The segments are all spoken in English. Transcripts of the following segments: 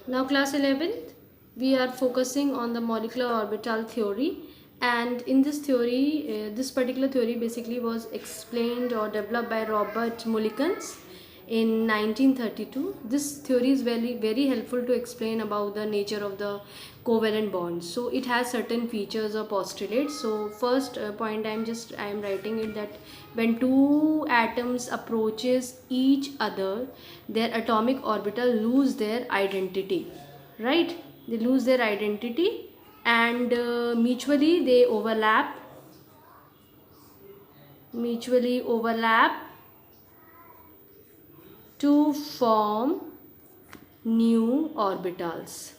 Now class 11th, we are focusing on the molecular orbital theory, and in this theory, this particular theory basically was explained or developed by Robert Mullikens in 1932. This theory is very helpful to explain about the nature of the covalent bonds. So it has certain features or postulates. So first point I am writing it that when two atoms approaches each other, their atomic orbital lose their identity, right? They lose their identity, and mutually overlap to form new orbitals,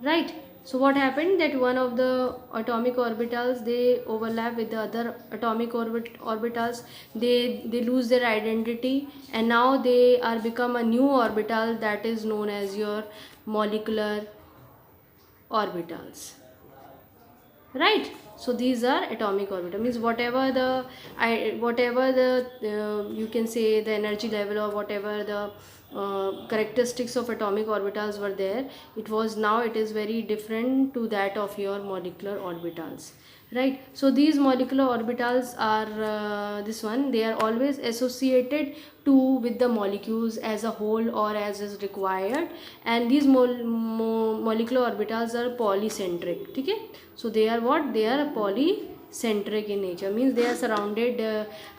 right? So what happened that one of the atomic orbitals, they overlap with the other atomic orbitals, they lose their identity, and now they are become a new orbital, that is known as your molecular orbitals, right? So these are atomic orbital, means whatever the you can say the energy level or whatever the characteristics of atomic orbitals were there, it is very different to that of your molecular orbitals, right? So these molecular orbitals are this one, they are always associated to with the molecules as a whole or as is required, and these molecular orbitals are polycentric, okay? So they are what, they are polycentric in nature, means they are surrounded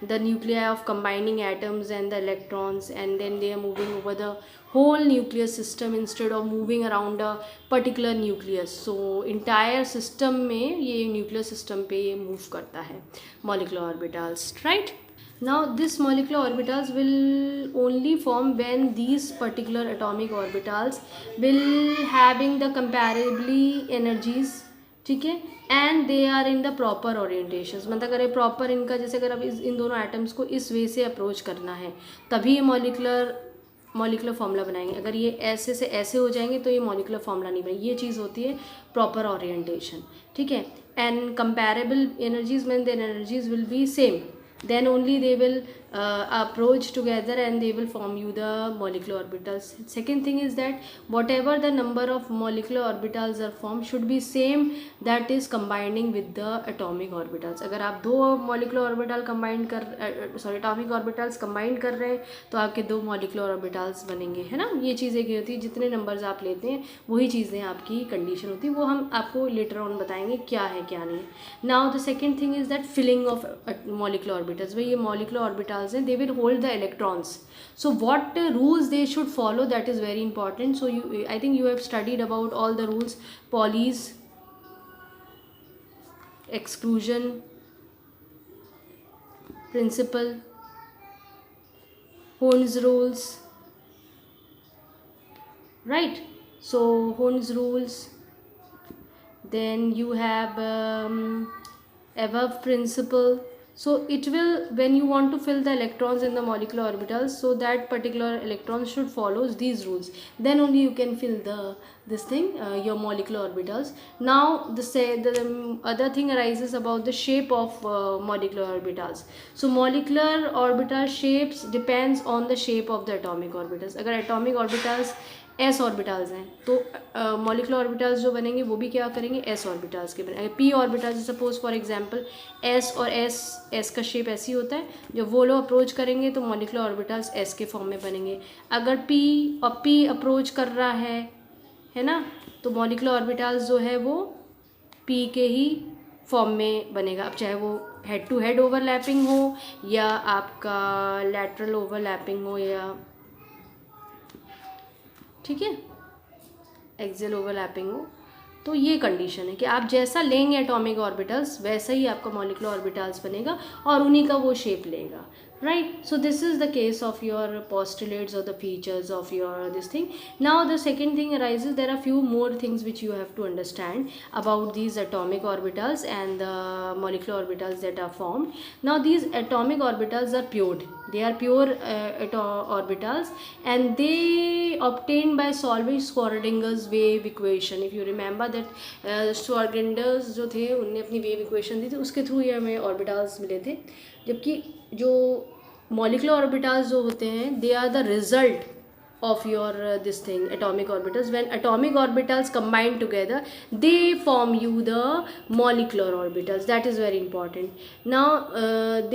the nuclei of combining atoms and the electrons, and then they are moving over the whole nucleus system instead of moving around a particular nucleus. So entire system में ये nucleus system पे ये move करता है molecular orbitals, right? Now this molecular orbitals will only form when these particular atomic orbitals will having the comparably energies, ठीक है, and they are in the proper orientation, मतलब अगर प्रॉपर इनका जैसे अगर अब इन दोनों एटम्स को इस वे से अप्रोच करना है तभी ये मॉलिकुलर फॉर्मूला बनाएंगे, अगर ये ऐसे से ऐसे हो जाएंगे तो ये मॉलिकुलर फॉर्मूला नहीं बनेगी, ये चीज़ होती है प्रॉपर ओरिएंटेशन, ठीक है। And comparable energies mean their energies will be same, then only they will approach together and they will form you the molecular orbitals. Second thing is that whatever the number of molecular orbitals are formed should be same, that is combining with the atomic orbitals. अगर आप दो molecular orbital combine कर atomic orbitals combine कर रहे हैं तो आपके दो molecular orbitals बनेंगे, है ना। ये चीज़ें क्या होती है, जितने numbers आप लेते हैं वही चीज़ें आपकी condition होती है, वो हम आपको later on बताएंगे क्या है क्या नहीं। Now the second thing is that filling of molecular orbitals, भाई ये molecular orbitals हैं, they will hold the electrons. So what rules they should follow, that is very important. So I think you have studied about all the rules: Pauli's exclusion principle, Horn's rules, right? So Horn's rules, then you have above principle. So it will, when you want to fill the electrons in the molecular orbitals, so that particular electrons should follow these rules, then only you can fill this thing your molecular orbitals. Now the other thing arises about the shape of molecular orbitals. So molecular orbital shapes depends on the shape of the atomic orbitals. अगर atomic orbitals S orbitals हैं तो molecular orbitals जो बनेंगे वो भी क्या करेंगे, S orbitals के बनेंगे। P orbitals suppose for example S और एस का शेप ऐसी होता है, जब वो लोग अप्रोच करेंगे तो मॉलिकुलर ऑर्बिटल्स एस के फॉर्म में बनेंगे। अगर पी और पी अप्रोच कर रहा है ना, तो मॉलिकुलर ऑर्बिटल्स जो है वो पी के ही फॉर्म में बनेगा। अब चाहे वो हेड टू हेड ओवरलैपिंग हो या आपका लैटरल ओवरलैपिंग हो, या ठीक है एक्सियल ओवरलैपिंग हो, तो ये कंडीशन है कि आप जैसा लेंगे एटॉमिक ऑर्बिटल्स वैसा ही आपका मॉलिकुलर ऑर्बिटल्स बनेगा और उन्हीं का वो शेप लेगा, right? So this is the case of your postulates or the features of your this thing. Now the second thing arises, there are few more things which you have to understand about these atomic orbitals and the molecular orbitals that are formed. Now these atomic orbitals are pure, they are pure orbitals, and they obtained by solving Schrodinger's wave equation. If you remember that Schrodinger's जो थे उनने अपनी wave equation दी थी, उसके through ये हमें orbitals मिले थे। जबकि जो मॉलिकुलर ऑर्बिटल्स जो होते हैं, they are the result of your this thing atomic orbitals. When atomic orbitals combine together, they form you the molecular orbitals. That is very important. Now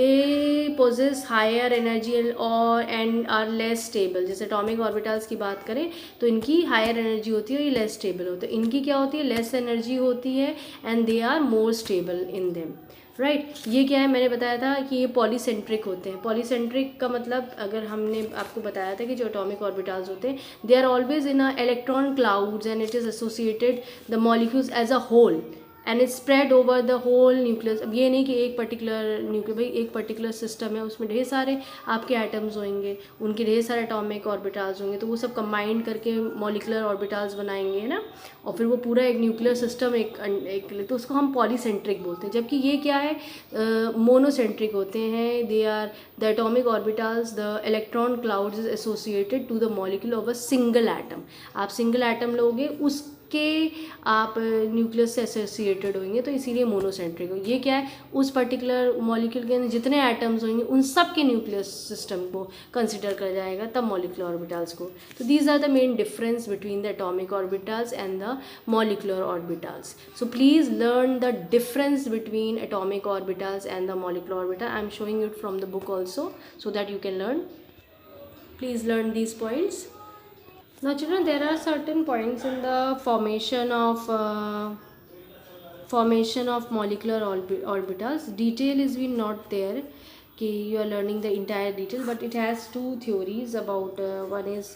they possess higher energy or and are less stable. जैसे atomic orbitals की बात करें तो इनकी higher energy होती है, ये less stable होते हैं. इनकी क्या होती है, less energy होती है and they are more stable in them. Right ये क्या है, मैंने बताया था कि ये पॉलीसेंट्रिक होते हैं. पॉलीसेंट्रिक का मतलब, अगर हमने आपको बताया था कि जो एटॉमिक ऑर्बिटल्स होते हैं, they are always in a electron clouds and it is associated the molecules as a whole and it spread over the whole nucleus. अब ये नहीं कि एक पर्टिकुलर न्यूक्लियस, भाई एक पर्टिकुलर सिस्टम है, उसमें ढेर सारे आपके एटम्स होंगे, उनके ढेर सारे एटॉमिक ऑर्बिटल्स होंगे, तो वो सब कंबाइंड करके मॉलिकुलर ऑर्बिटल्स बनाएंगे, है ना, और फिर वो पूरा एक न्यूक्लियर सिस्टम एक तो उसको हम पॉलीसेंट्रिक बोलते हैं. जबकि ये क्या है, मोनोसेंट्रिक होते हैं. They are the atomic orbitals, the electron clouds is associated to the molecule of a single atom. आप सिंगल एटम लोगे, उसके आप न्यूक्लियस से एसोसिएटेड होंगे, तो इसीलिए मोनोसेंट्रिक हो. ये क्या है, उस पर्टिकुलर मॉलिक्यूल के अंदर जितने एटम्स होंगे उन सब के न्यूक्लियस सिस्टम को कंसिडर कर जाएगा तब मॉलिकुलर ऑर्बिटल्स को. तो these are the main difference between the atomic orbitals and the molecular orbitals. So please learn the difference between atomic orbitals and the molecular orbital. I am showing it from the book also so that you can learn. Please learn these points. Now children, there are certain points in the formation of molecular orbitals. Detail is been not there कि you are learning the entire detail, but it has two theories about one is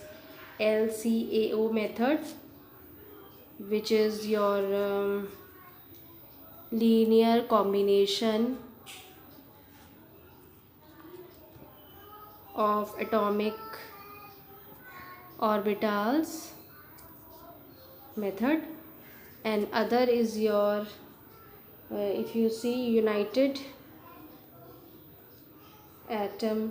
LCAO method, which is your linear combination of atomic orbitals method, and other is your if you see united atom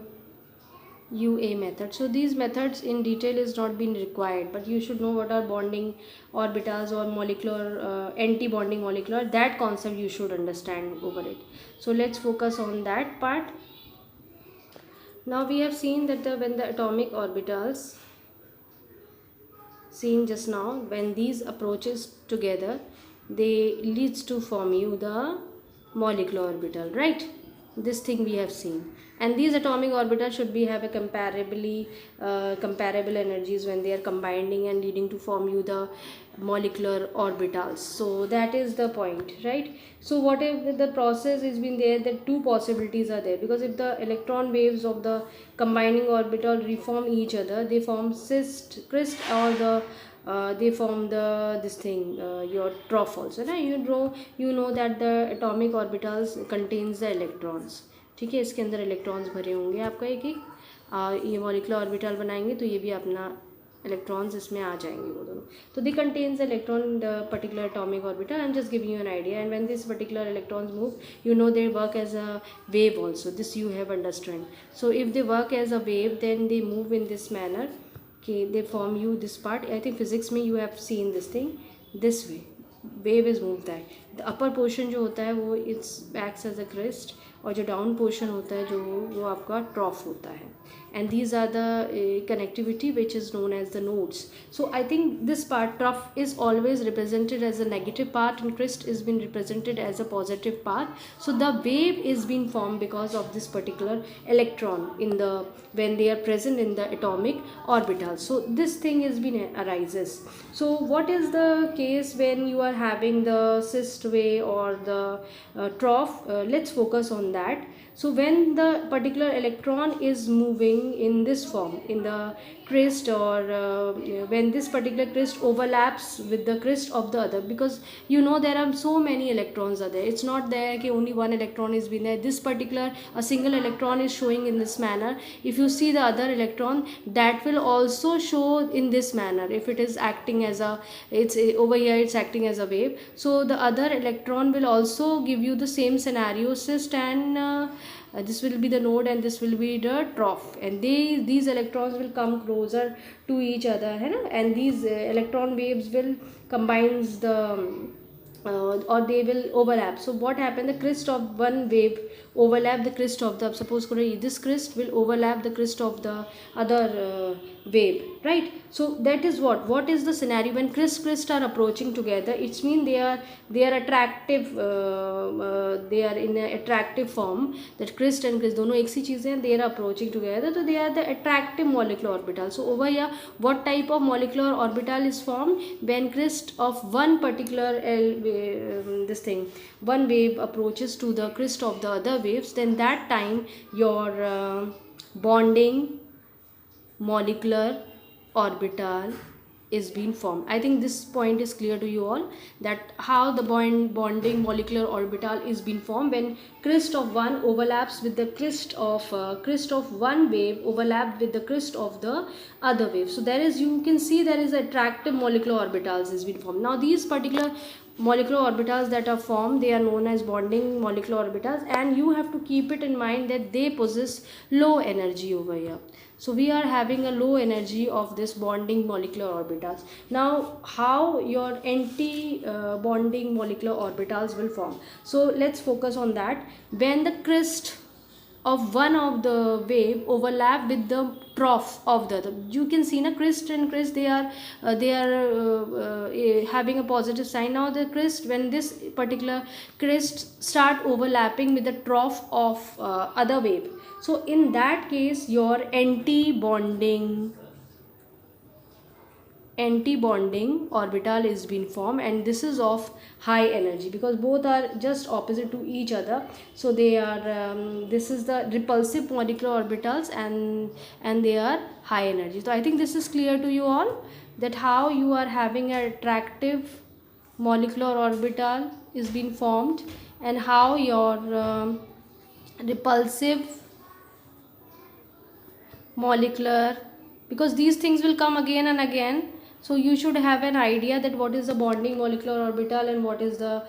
UA method. So these methods in detail is not been required, but you should know what are bonding orbitals or molecular anti-bonding molecular. That concept you should understand over it. So let's focus on that part. Now we have seen that when the atomic orbitals seen just now, when these approaches together, they leads to form you the molecular orbital, right? This thing we have seen, and these atomic orbitals should be have a comparable energies when they are combining and leading to form you the molecular orbitals. So that is the point, right? So whatever the process has been there, the two possibilities are there, because if the electron waves of the combining orbital reform each other, they form crest or the they form this thing your trough also ना. you know that the atomic orbitals contains the electrons. ठीक है, इसके अंदर electrons भरे होंगे आपका एक ये मॉलिकुलर ऑर्बिटल बनाएंगे तो ये भी अपना इलेक्ट्रॉन्स इसमें आ जाएंगे वो दोनों. तो they contains electron the particular atomic orbital. I am just giving you an idea. And when this particular electrons move, you know they work as a wave also. This you have understand. So if they work as a wave, then they move in this manner. Okay, they form you this part. I think physics में you have seen this thing this way. Wave is moved that. The upper portion जो होता है वो it's acts as a crest, और जो down portion होता है जो वो आपका ट्रॉफ होता है. and these are the connectivity which is known as the nodes. So I think this part trough is always represented as a negative part and crest is been represented as a positive part. So the wave is being formed because of this particular electron in the when they are present in the atomic orbital. So this thing is been arises. So what is the case when you are having the cyst way or the trough? Let's focus on that. So when the particular electron is moving in this form in the crest, or when this particular crest overlaps with the crest of the other, because you know there are so many electrons are there. It's not there that only one electron is been there. This particular a single electron is showing in this manner. If you see the other electron, that will also show in this manner. If it is acting as a over here it's acting as a wave, so the other electron will also give you the same scenario cyst, and this will be the node and this will be the trough, and these electrons will come closer to each other, है ना, and these electron waves will combines the or they will overlap. So what happened, the crest of one wave overlap the crest of the, suppose this crest will overlap the crest of the other wave, right? So that is what is the scenario when crest are approaching together. It's mean they are attractive, they are in a attractive form, that crest and crest दोनों एक सी चीज़ें हैं, they are approaching together, so they are the attractive molecular orbital. So over here what type of molecular orbital is formed when crest of one particular this thing, one wave approaches to the crest of the other waves, then that time your bonding molecular orbital is being formed. I think this point is clear to you all, that how the bonding molecular orbital is being formed when crest of one overlaps with the crest of one wave overlapped with the crest of the other wave. So there is, you can see there is attractive molecular orbitals is being formed. Now these particular molecular orbitals that are formed, they are known as bonding molecular orbitals, and you have to keep it in mind that they possess low energy over here. So we are having a low energy of this bonding molecular orbitals. Now how your anti bonding molecular orbitals will form, so let's focus on that. When the crest of one of the wave overlap with the trough of the other, you can see na, crest and crest, they are having a positive sign. Now the crest, when this particular crest start overlapping with the trough of other wave, so in that case your anti-bonding orbital is being formed, and this is of high energy because both are just opposite to each other. So they are this is the repulsive molecular orbitals, and they are high energy. So I think this is clear to you all, that how you are having an attractive molecular orbital is being formed, and how your repulsive molecular, because these things will come again and again, so you should have an idea that what is the bonding molecular orbital and what is the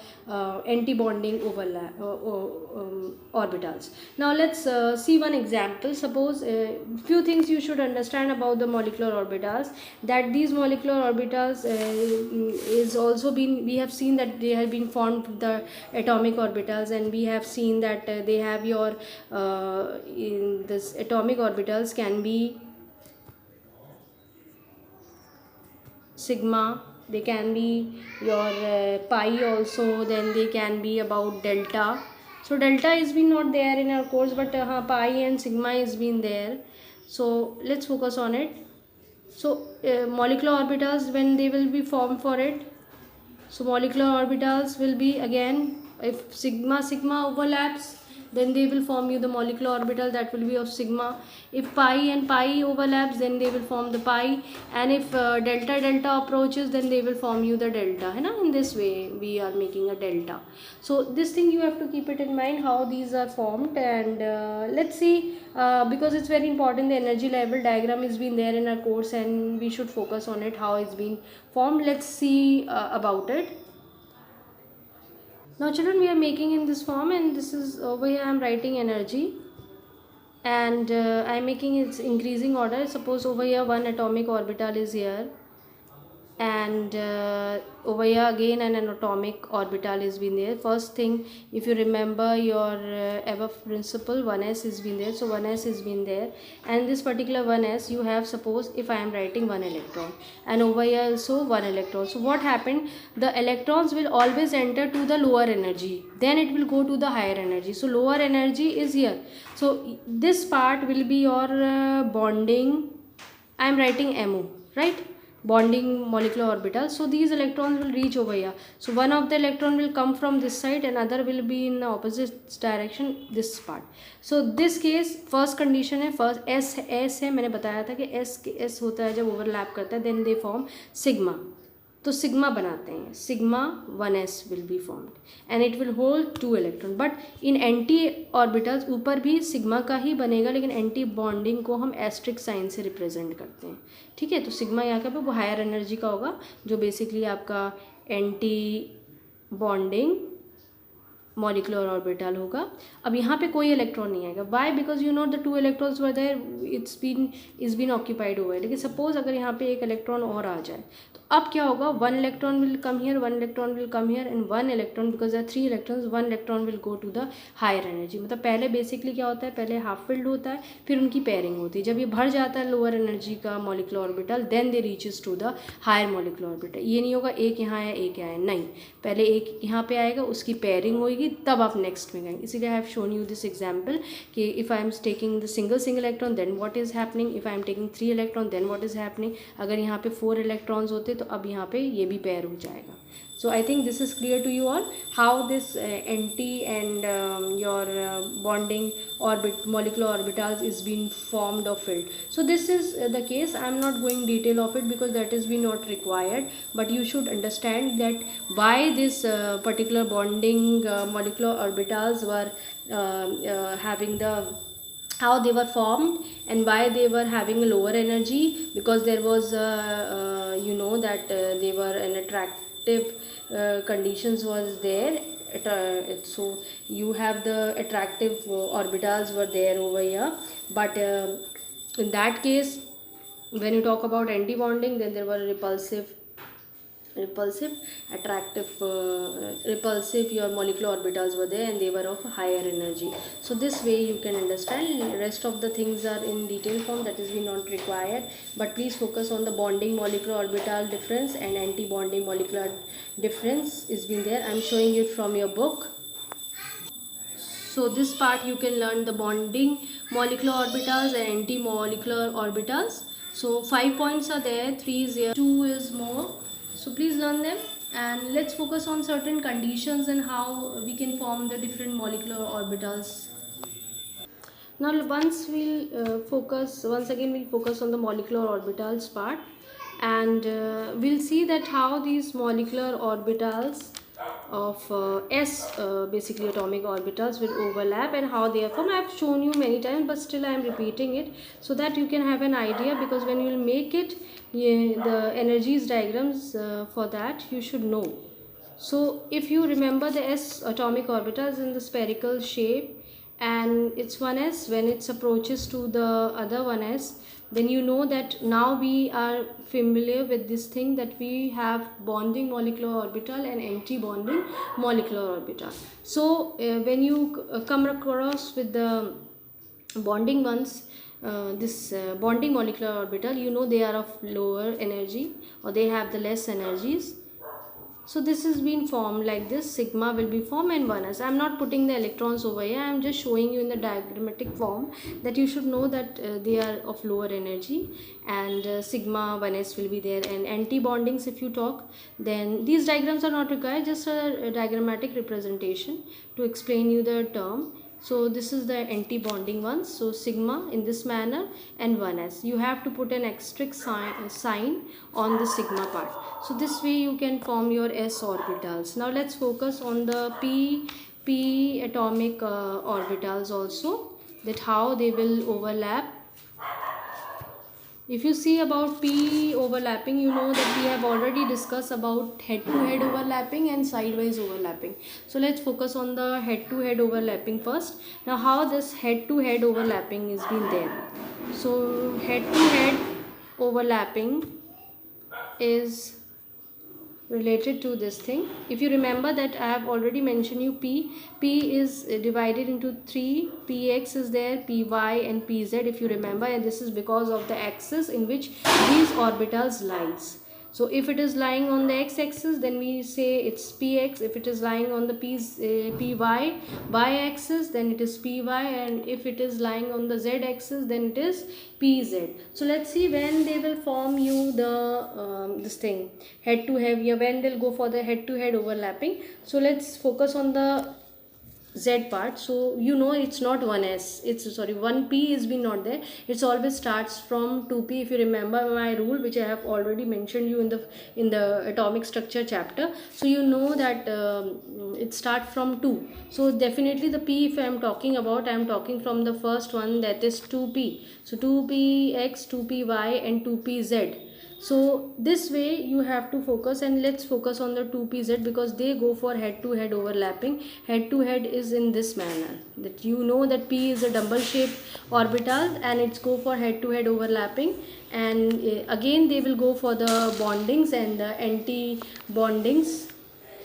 anti-bonding overlap orbitals. Now let's see one example. Suppose few things you should understand about the molecular orbitals, that these molecular orbitals is also been, we have seen that they have been formed with the atomic orbitals, and we have seen that they have your in this atomic orbitals can be sigma, they can be your pi also, then they can be about delta. So delta is been not there in our course, but pi and sigma is been there. So let's focus on it. So molecular orbitals, when they will be formed for it, so molecular orbitals will be, again, if sigma overlaps, then they will form you the molecular orbital that will be of sigma. If pi and pi overlaps, then they will form the pi, and if delta approaches, then they will form you the delta, है ना? In this way we are making a delta. So this thing you have to keep it in mind how these are formed. And let's see, because it's very important, the energy level diagram is been there in our course, and we should focus on it how it's been formed. Let's see about it. Now children, we are making in this form, and this is over here I am writing energy, and I am making its increasing order. Suppose over here one atomic orbital is here, and over here again an atomic orbital is been there. First thing, if you remember your above principle, 1s is been there, so 1s is been there, and this particular 1s you have, suppose if I am writing 1 electron, and over here also 1 electron. So what happened, the electrons will always enter to the lower energy, then it will go to the higher energy. So lower energy is here, so this part will be your bonding, I am writing MO, right, bonding molecular orbital. So these electrons will reach over here, so one of the electron will come from this side, and other will be in the opposite direction, this part. So this case first condition है, first S है, मैंने बताया था कि S होता है जब overlap करता है, then they form sigma. तो सिग्मा बनाते हैं, sigma 1s will be formed and it will hold 2 electron. But in anti orbitals ऊपर भी सिग्मा का ही बनेगा, लेकिन एंटी बॉन्डिंग को हम एस्ट्रिक साइन से रिप्रेजेंट करते हैं. ठीक है, तो सिग्मा यहाँ का वो हायर एनर्जी का होगा, जो बेसिकली आपका एंटी बॉन्डिंग मॉलिकुलर ऑर्बिटल होगा. अब यहाँ पे कोई इलेक्ट्रॉन नहीं आएगा. Why? Because you know the 2 electrons were there, is been occupied हुआ है. लेकिन सपोज अगर यहाँ पे एक इलेक्ट्रॉन और आ जाए, तो अब क्या होगा, 1 electron will come here, 1 electron will come here and 1 electron, because there are 3 electrons, 1 electron will go to the higher energy. मतलब पहले बेसिकली क्या होता है, पहले हाफ फिल्ड होता है, फिर उनकी पेयरिंग होती है. जब ये भर जाता है लोअर एनर्जी का molecular orbital, then they reaches to the higher molecular orbital. ये नहीं होगा एक यहाँ है एक यहाँ है, नहीं, पहले एक यहाँ पे आएगा, उसकी पेयरिंग होगी, तब आप नेक्स्ट में गएंगे. इसीलिए I have shown you this example कि if I am taking the single electron then what is happening, if I am taking 3 electron then what is happening. अगर यहाँ पे 4 इलेक्ट्रॉन्स होते तो अब यहाँ पे ये भी पेयर हो जाएगा. So I think this is clear to you all how this anti and your bonding molecular orbitals is being formed or filled. So this is the case. I am not going detail of it because that is be not required, but you should understand that why this particular bonding molecular orbitals were having the, how they were formed and why they were having a lower energy, because there was you know that they were an attractive conditions was there. So you have the attractive orbitals were there over here, but in that case when you talk about anti-bonding, then there were repulsive, attractive, repulsive, your molecular orbitals were there and they were of higher energy. So this way you can understand. Rest of the things are in detail form, that is we not required, but please focus on the bonding molecular orbital difference and anti-bonding molecular difference is been there. I am showing you from your book. So this part you can learn the bonding molecular orbitals and anti-molecular orbitals. So 5 points are there, 3 is here, 2 is more. So please learn them and let's focus on certain conditions and how we can form the different molecular orbitals. Now once once again we'll focus on the molecular orbitals part, and we'll see that how these molecular orbitals of s basically atomic orbitals will overlap and how they are formed. I have shown you many times, but still I am repeating it so that you can have an idea, because when you will make it, the energies diagrams for that you should know. So if you remember the s atomic orbitals in the spherical shape and it's 1s, when it approaches to the other 1s, then you know that now we are familiar with this thing, that we have bonding molecular orbital and anti-bonding molecular orbital. So when you come across with the bonding ones, this bonding molecular orbital, you know they are of lower energy or they have the less energies. So this has been formed like this, sigma will be formed and 1s. I am not putting the electrons over here, I am just showing you in the diagrammatic form that you should know that they are of lower energy, and sigma 1s will be there. And anti-bondings, if you talk, then these diagrams are not required, just a diagrammatic representation to explain you the term. So this is the anti-bonding ones. So sigma in this manner and 1s. You have to put an asterisk sign on the sigma part. So this way you can form your s orbitals. Now let's focus on the p atomic orbitals also, that how they will overlap. If you see about p overlapping, you know that we have already discussed about head-to-head overlapping and sidewise overlapping. So let's focus on the head-to-head overlapping first. Now how this head-to-head overlapping is been there. So head-to-head overlapping is related to this thing. If you remember that I have already mentioned you p is divided into 3, px is there, py and pz, if you remember, and this is because of the axis in which these orbitals lies. So if it is lying on the x-axis, then we say it's px. If it is lying on the py y-axis, then it is py, and if it is lying on the z-axis, then it is pz. So let's see when they will form you the this thing head to head, when they'll go for the head to head overlapping. So let's focus on the z part. So you know it's not 1s, it's 1p is been not there, it's always starts from 2p. If you remember my rule, which I have already mentioned you in the atomic structure chapter, so you know that it starts from 2. So definitely the p, if I am talking about, I am talking from the first one, that is 2p. So 2px, 2py and 2pz. So this way you have to focus, and let's focus on the 2pz because they go for head to head overlapping. Head to head is in this manner, that you know that p is a dumbbell shaped orbital and it's go for head to head overlapping. And again they will go for the bondings and the anti bondings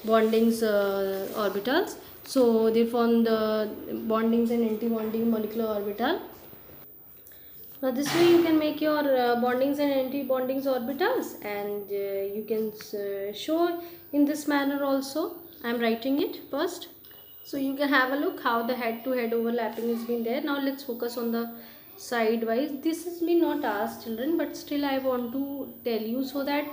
orbitals. So they form the bondings and anti bonding molecular orbital. Now this way you can make your bondings and anti-bondings orbitals, and you can show in this manner also. I am writing it first. So you can have a look how the head-to-head overlapping has been there. Now let's focus on the side-wise. This has been not asked, children, but still I want to tell you so that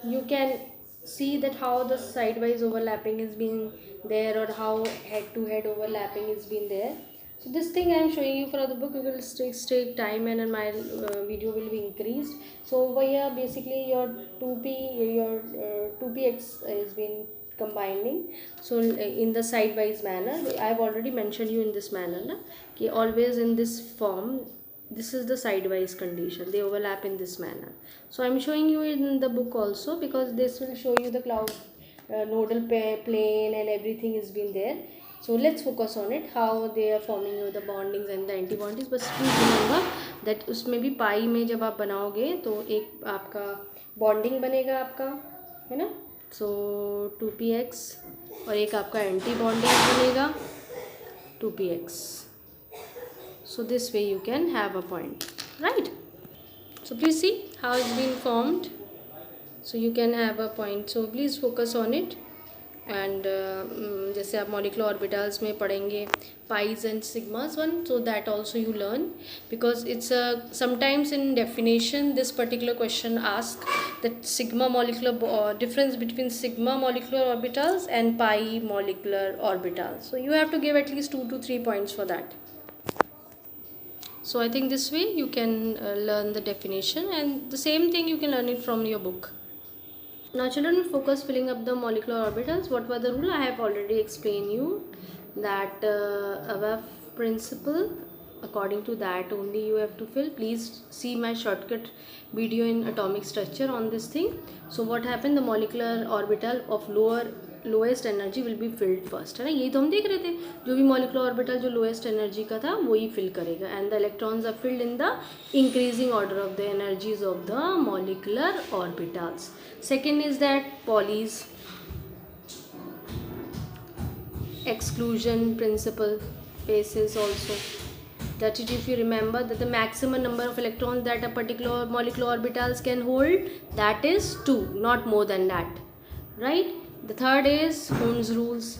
you can see that how the side-wise overlapping has been there, or how head-to-head overlapping has been there. So this thing I am showing you for the book, you will take time, and my video will be increased. So over here basically your 2px is been combining. So in the sidewise manner, I have already mentioned you in this manner na, कि always in this form, this is the sidewise condition, they overlap in this manner. So I am showing you in the book also, because this will show you the cloud nodal plane and everything has been there. So let's focus on it, how they are forming the bondings and the antibodies. But please remember that उसमें भी पाई में जब आप बनाओगे तो एक आपका bonding बनेगा आपका, है ना. सो 2px और एक आपका एंटी बॉन्डिंग बनेगा 2px. So this way you can have a point, right? So please see how it's been formed. So you can have a point. So please focus on it. And जैसे आप molecular orbitals में पढ़ेंगे pis and sigmas one, so that also you learn, because it's sometimes in definition this particular question ask that sigma molecular difference between sigma molecular orbitals and pi molecular orbitals. So you have to give at least 2 to 3 points for that. So I think this way you can learn the definition, and the same thing you can learn it from your book. Now children, focus filling up the molecular orbitals. What were the rule? I have already explained you that above principle, according to that only you have to fill. Please see my shortcut video in atomic structure on this thing. So what happened, the molecular orbital of lowest energy will be filled first, है ना. यही तो हम देख रहे थे, जो भी molecular orbital जो lowest energy का था वही fill करेगा, and the electrons are filled in the increasing order of the energies of the molecular orbitals. Second is that Pauli's exclusion principle basis also, that is, if you remember that the maximum number of electrons that a particular molecular orbitals can hold, that is 2, not more than that, right? The third is Hund's rules.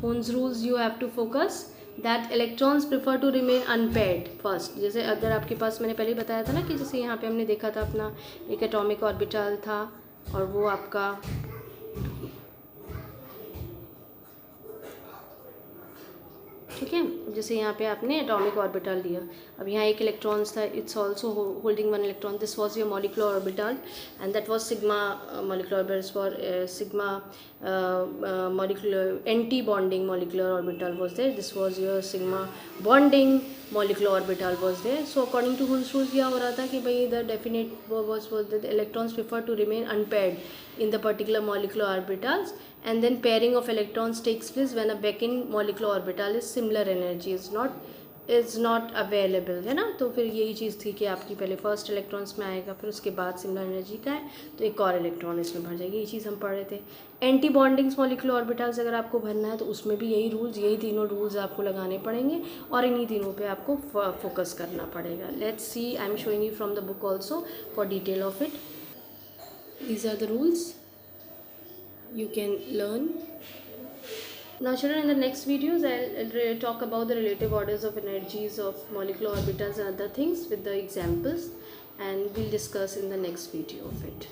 Hund's rules you have to focus that electrons prefer to remain unpaired first. जैसे अगर आपके पास, मैंने पहले बताया था ना कि जैसे यहाँ पे हमने देखा था अपना एक एटॉमिक ऑर्बिटल था और वो आपका ठीक है. जैसे यहाँ पे आपने एटॉमिक ऑर्बिटल लिया, अब यहाँ एक इलेक्ट्रॉन्स था, it's also holding one electron. This was your molecular orbital and that was sigma molecular orbital for sigma molecular anti-bonding molecular orbital was there. This was your sigma bonding molecular orbital was there. So according to Hund's rules क्या हो रहा था कि भाई the definite was that the electrons prefer to remain unpaired in the particular molecular orbitals, and then pairing of electrons takes place when a vacant molecular orbital is similar energy is not available, है ना. तो फिर यही चीज़ थी कि आपकी पहले first electrons में आएगा, फिर उसके बाद सिमिलर एनर्जी का है तो एक और इलेक्ट्रॉन इसमें भर जाएगी. ये चीज़ हम पढ़ रहे थे. एंटी बॉन्डिंग्स मॉलिकुलर ऑर्बिटल्स अगर आपको भरना है तो उसमें भी यही तीनों रूल्स आपको लगाने पड़ेंगे और इन्हीं तीनों पे आपको फोकस करना पड़ेगा. Let's see, I am showing you from the book also for detail of it. These are the rules you can learn. Now children, in the next videos I'll talk about the relative orders of energies of molecular orbitals and other things with the examples, and we'll discuss in the next video of it.